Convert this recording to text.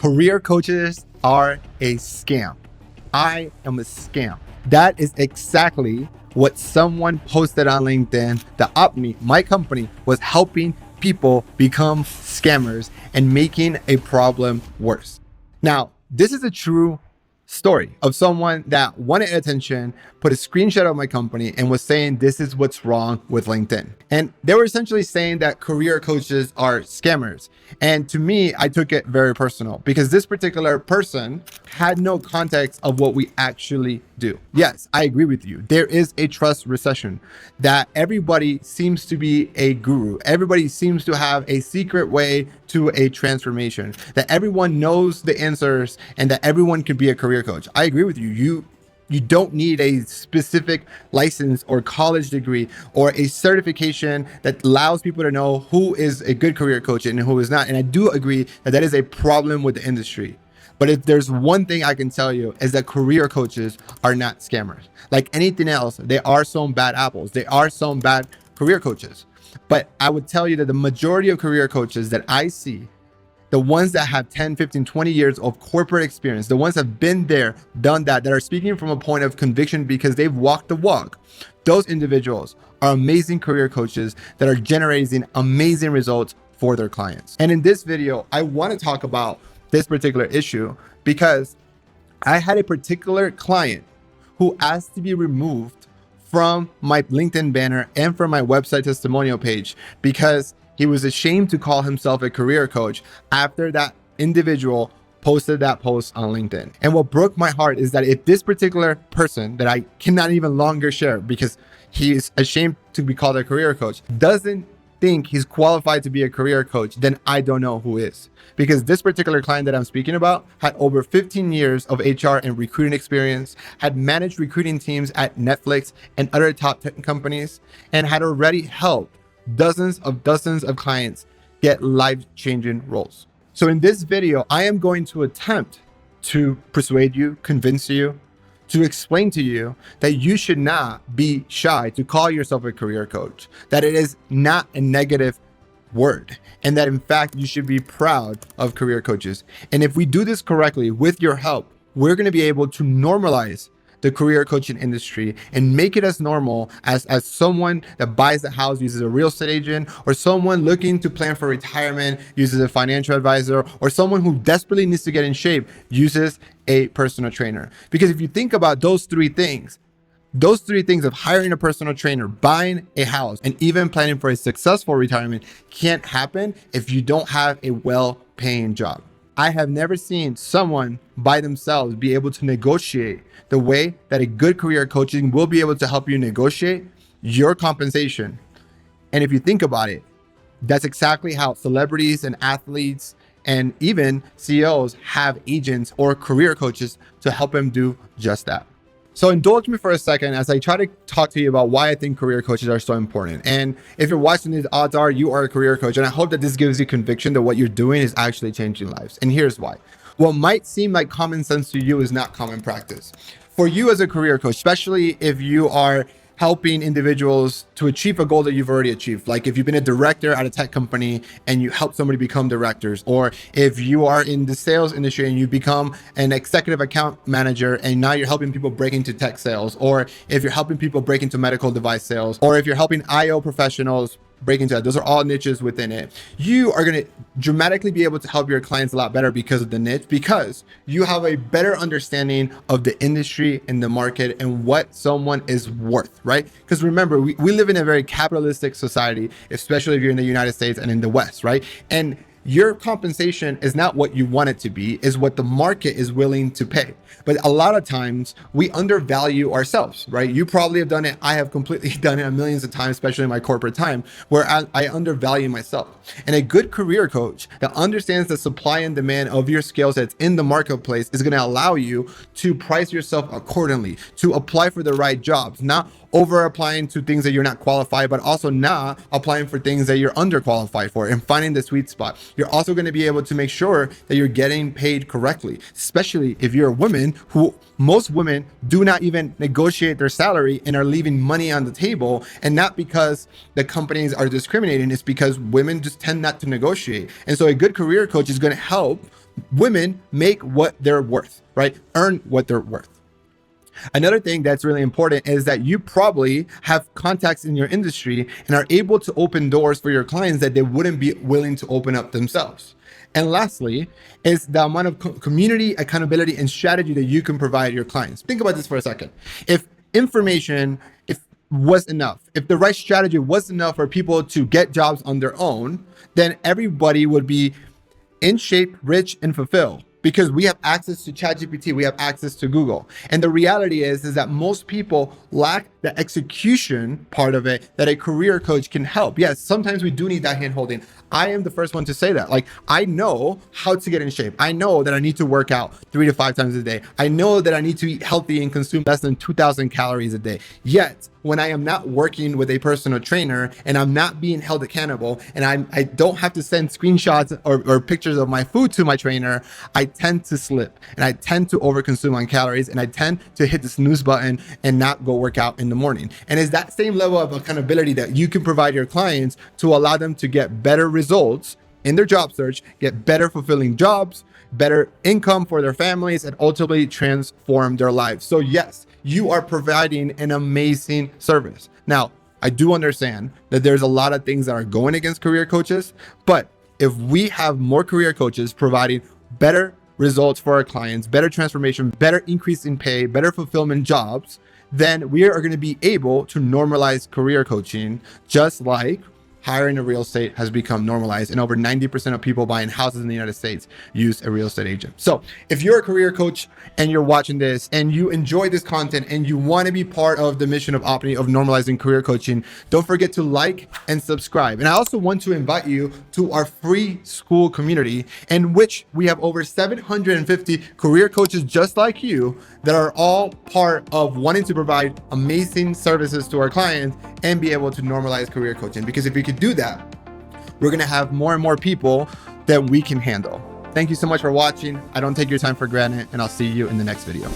Career coaches are a scam. I am a scam. That is exactly what someone posted on LinkedIn that Opme, my company, was helping people become scammers and making a problem worse. Now, this is a true story of someone that wanted attention, put a screenshot of my company and was saying this is what's wrong with LinkedIn. And they were essentially saying that career coaches are scammers. And to me, I took it very personal because this particular person had no context of what we actually do. Yes, I agree with you. There is a trust recession that everybody seems to be a guru. Everybody seems to have a secret way to a transformation, that everyone knows the answers and that everyone could be a career coach. I agree with you. You don't need a specific license or college degree or a certification that allows people to know who is a good career coach and who is not. And I do agree that that is a problem with the industry. But if there's one thing I can tell you is that career coaches are not scammers. Like anything else, there are some bad apples. There are some bad career coaches. But I would tell you that the majority of career coaches that I see, the ones that have 10, 15, 20 years of corporate experience, the ones that have been there, done that are speaking from a point of conviction because they've walked the walk, those individuals are amazing career coaches that are generating amazing results for their clients. And in this video, I want to talk about this particular issue because I had a particular client who asked to be removed from my LinkedIn banner and from my website testimonial page because he was ashamed to call himself a career coach after that individual posted that post on LinkedIn. And what broke my heart is that if this particular person that I cannot even longer share because he is ashamed to be called a career coach doesn't think he's qualified to be a career coach, then I don't know who is. Because this particular client that I'm speaking about had over 15 years of HR and recruiting experience, had managed recruiting teams at Netflix and other top tech companies, and had already helped dozens of clients get life-changing roles. So in this video, I am going to attempt to persuade you, convince you, to explain to you that you should not be shy to call yourself a career coach, that it is not a negative word, and that in fact, you should be proud of career coaches. And if we do this correctly with your help, we're going to be able to normalize the career coaching industry and make it as normal as someone that buys a house uses a real estate agent, or someone looking to plan for retirement uses a financial advisor, or someone who desperately needs to get in shape uses a personal trainer. Because if you think about those three things of hiring a personal trainer, buying a house, and even planning for a successful retirement can't happen if you don't have a well-paying job. I have never seen someone by themselves be able to negotiate the way that a good career coaching will be able to help you negotiate your compensation. And if you think about it, that's exactly how celebrities and athletes and even CEOs have agents or career coaches to help them do just that. So indulge me for a second as I try to talk to you about why I think career coaches are so important. And if you're watching these, odds are you are a career coach. And I hope that this gives you conviction that what you're doing is actually changing lives. And here's why. What might seem like common sense to you is not common practice. For you as a career coach, especially if you are helping individuals to achieve a goal that you've already achieved. Like if you've been a director at a tech company and you help somebody become directors, or if you are in the sales industry and you become an executive account manager and now you're helping people break into tech sales, or if you're helping people break into medical device sales, or if you're helping IO professionals break into that, those are all niches within it. You are going to dramatically be able to help your clients a lot better because of the niche, because you have a better understanding of the industry and the market and what someone is worth, right? Because remember, we live in a very capitalistic society, especially if you're in the United States and in the West, right? And your compensation is not what you want it to be, is what the market is willing to pay. But a lot of times we undervalue ourselves, right? You probably have done it. I have completely done it millions of times, especially in my corporate time, where I undervalue myself. And a good career coach that understands the supply and demand of your skill sets in the marketplace is going to allow you to price yourself accordingly, to apply for the right jobs, not over applying to things that you're not qualified, but also not applying for things that you're underqualified for, and finding the sweet spot. You're also going to be able to make sure that you're getting paid correctly, especially if you're a woman, who most women do not even negotiate their salary and are leaving money on the table. And not because the companies are discriminating, it's because women just tend not to negotiate. And so a good career coach is going to help Women make what they're worth, right? Earn what they're worth. Another thing that's really important is that you probably have contacts in your industry and are able to open doors for your clients that they wouldn't be willing to open up themselves. And lastly, is the amount of community accountability and strategy that you can provide your clients. Think about this for a second. If information, if was enough, if the right strategy was enough for people to get jobs on their own, then everybody would be in shape, rich, and fulfilled, because we have access to ChatGPT, we have access to Google. And the reality is that most people lack the execution part of it that a career coach can help. Yes, sometimes we do need that hand holding. I am the first one to say that. Like, I know how to get in shape. I know that I need to work out 3 to 5 times a day. I know that I need to eat healthy and consume less than 2,000 calories a day. Yet, when I am not working with a personal trainer and I'm not being held accountable and I don't have to send screenshots or pictures of my food to my trainer, I tend to slip and I tend to overconsume on calories and I tend to hit the snooze button and not go work out in the morning. And it's that same level of accountability that you can provide your clients to allow them to get better results in their job search, get better fulfilling jobs, better income for their families, and ultimately transform their lives. So yes, you are providing an amazing service. Now, I do understand that there's a lot of things that are going against career coaches, but if we have more career coaches providing better results for our clients, better transformation, better increase in pay, better fulfillment jobs, then we are going to be able to normalize career coaching, just like hiring a real estate has become normalized, and over 90% of people buying houses in the United States use a real estate agent. So if you're a career coach and you're watching this and you enjoy this content and you want to be part of the mission of Opti of normalizing career coaching, don't forget to like and subscribe. And I also want to invite you to our free school community, in which we have over 750 career coaches just like you that are all part of wanting to provide amazing services to our clients and be able to normalize career coaching. Because if you could do that, we're going to have more and more people that we can handle. Thank you so much for watching. I don't take your time for granted, and I'll see you in the next video.